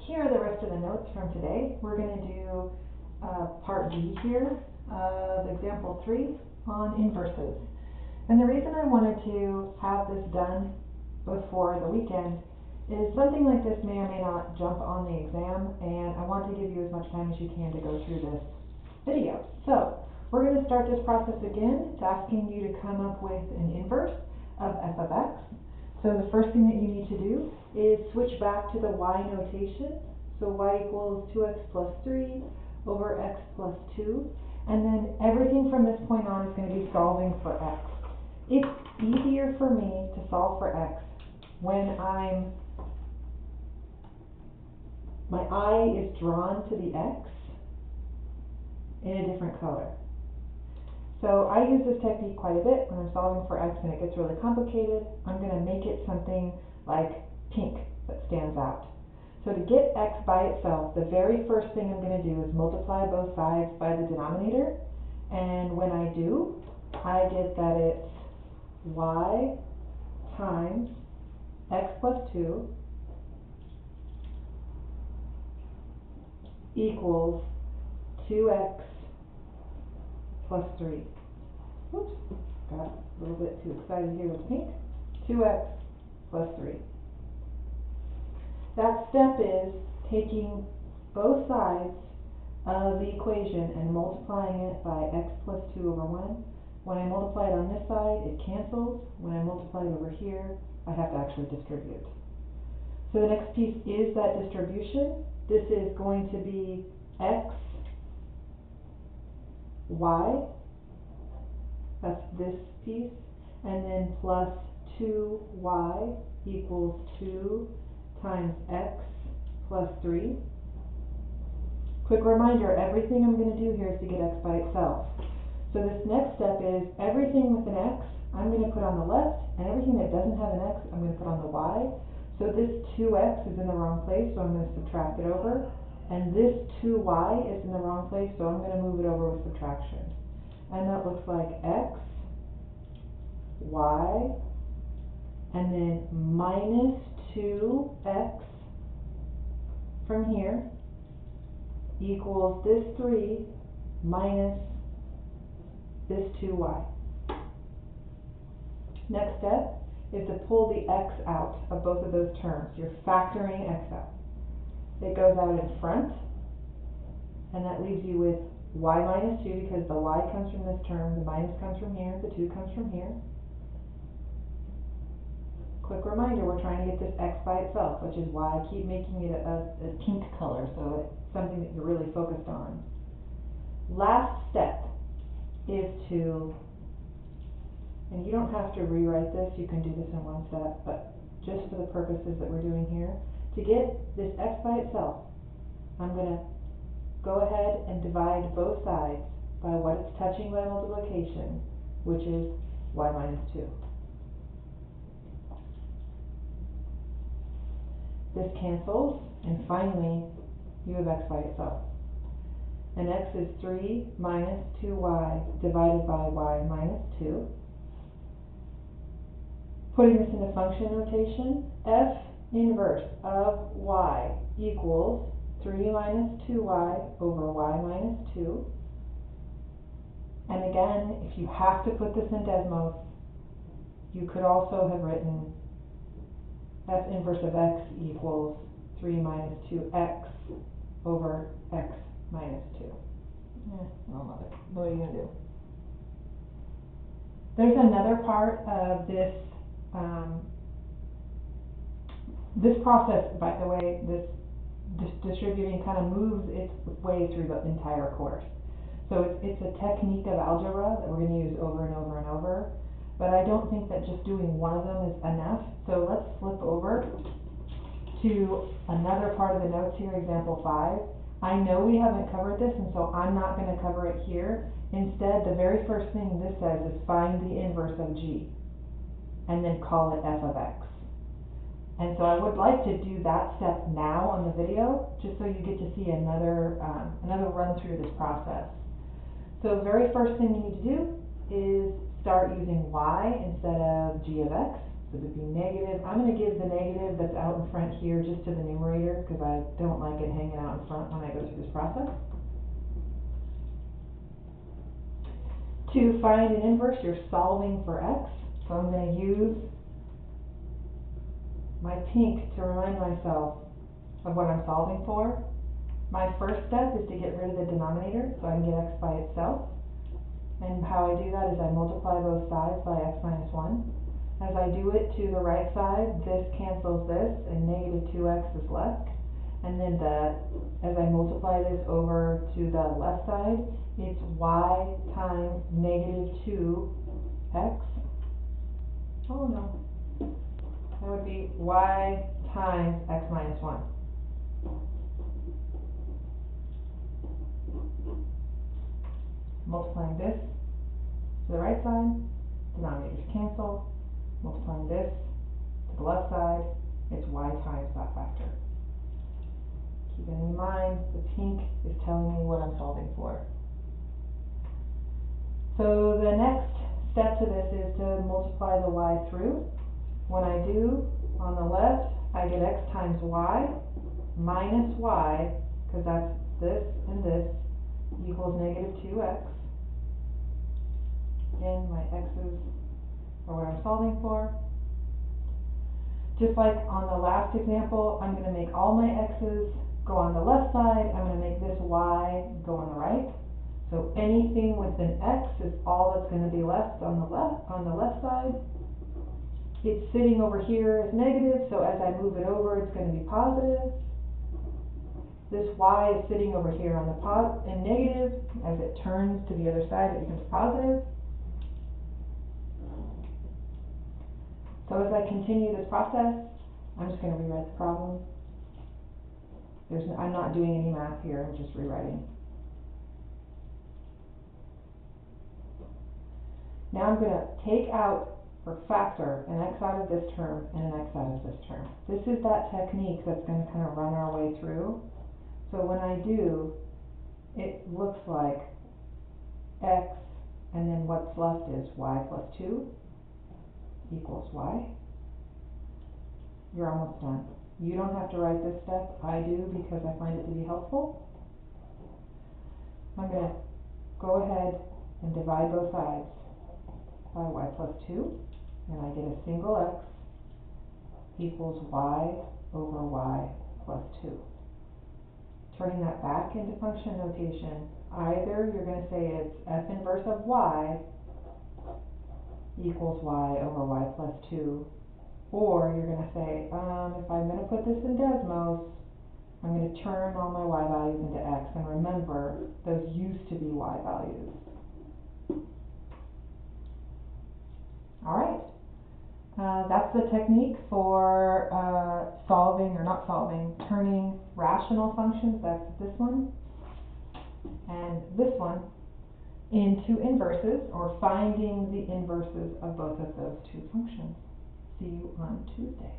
here are the rest of the notes from today. We're going to do part B here of example 3 on inverses. And the reason I wanted to have this done before the weekend is something like this may or may not jump on the exam, and I want to give you as much time as you can to go through this video. So we're going to start this process again. It's asking you to come up with an inverse of f of x. So the first thing that you need to do is switch back to the y notation. So y equals 2x plus 3 over x plus 2. And then everything from this point on is going to be solving for x. It's easier for me to solve for x when my eye is drawn to the x in a different color. So I use this technique quite a bit when I'm solving for x and it gets really complicated. I'm going to make it something like pink that stands out. So to get x by itself, the very first thing I'm going to do is multiply both sides by the denominator. And when I do, I get that it's y times x plus 2 equals 2x plus 3. Whoops, got a little bit too excited here with pink. 2x plus 3. That step is taking both sides of the equation and multiplying it by x plus 2 over 1. When I multiply it on this side, it cancels. When I multiply it over here, I have to actually distribute. So the next piece is that distribution. This is going to be x, y, that's this piece, and then plus 2y equals 2 times x plus 3. Quick reminder, everything I'm going to do here is to get x by itself. So this next step is everything with an x, I'm going to put on the left, and everything that doesn't have an x, I'm going to put on the y. So this 2x is in the wrong place, so I'm going to subtract it over. And this 2y is in the wrong place, so I'm going to move it over with subtraction. And that looks like x, y, and then minus 2x from here equals this 3 minus this 2y. Next step is to pull the x out of both of those terms. You're factoring x out. It goes out in front, and that leaves you with y minus 2 because the y comes from this term, the minus comes from here, the 2 comes from here. Quick reminder, we're trying to get this x by itself, which is why I keep making it a pink color, so it's something that you're really focused on. Last step is to, and you don't have to rewrite this, you can do this in one step, but just for the purposes that we're doing here, to get this x by itself, I'm going to go ahead and divide both sides by what it's touching by multiplication, which is y minus 2. This cancels, and finally, you have x by itself. And x is 3 minus 2y divided by y minus 2. Putting this into function notation, f inverse of y equals 3 minus 2y over y minus 2. And again, if you have to put this in Desmos, you could also have written f inverse of x equals 3 minus 2x over x minus 2. I'll love it. What are you going to do? There's another part of this this process, by the way, this distributing kind of moves its way through the entire course. So it's a technique of algebra that we're going to use over and over and over. But I don't think that just doing one of them is enough. So let's flip over to another part of the notes here, example 5. I know we haven't covered this, and so I'm not going to cover it here. Instead, the very first thing this says is find the inverse of g, and then call it f of x. And so I would like to do that step now on the video, just so you get to see another run through this process. So very first thing you need to do is start using y instead of g of x. So it would be negative. I'm going to give the negative that's out in front here just to the numerator because I don't like it hanging out in front when I go through this process. To find an inverse, you're solving for x. So I'm going to use my pink to remind myself of what I'm solving for. My first step is to get rid of the denominator so I can get x by itself. And how I do that is I multiply both sides by x minus 1. As I do it to the right side, this cancels this, and negative 2x is left. And then as I multiply this over to the left side, it's y times negative 2x. Oh no. That would be y times x minus 1. Multiplying this to the right side, denominators cancel. Multiplying this to the left side, it's y times that factor. Keeping in mind, the pink is telling me what I'm solving for. So the next step to this is to multiply the y through. When I do, on the left, I get x times y minus y, because that's this and this, equals negative 2x. Again, my x's are what I'm solving for. Just like on the last example, I'm going to make all my x's go on the left side. I'm going to make this y go on the right. So anything with an x is all that's going to be left on the left side. It's sitting over here as negative, so as I move it over, it's going to be positive. This y is sitting over here on the negative. As it turns to the other side, it becomes positive. So as I continue this process, I'm just going to rewrite the problem. I'm not doing any math here, I'm just rewriting. Now I'm going to take out, or factor, an x out of this term and an x out of this term. This is that technique that's going to kind of run our way through. So when I do, it looks like x, and then what's left is y plus 2 equals y. You're almost done. You don't have to write this step. I do because I find it to be helpful. I'm going to go ahead and divide both sides by y plus 2, and I get a single x equals y over y plus 2. Turning that back into function notation, either you're going to say it's f inverse of y equals y over y plus 2, or you're going to say, if I'm going to put this in Desmos, I'm going to turn all my y values into x, and remember, those used to be y values. All right, that's the technique for solving, or not solving, turning rational functions, that's this one, and this one, into inverses, or finding the inverses of both of those two functions. See you on Tuesday.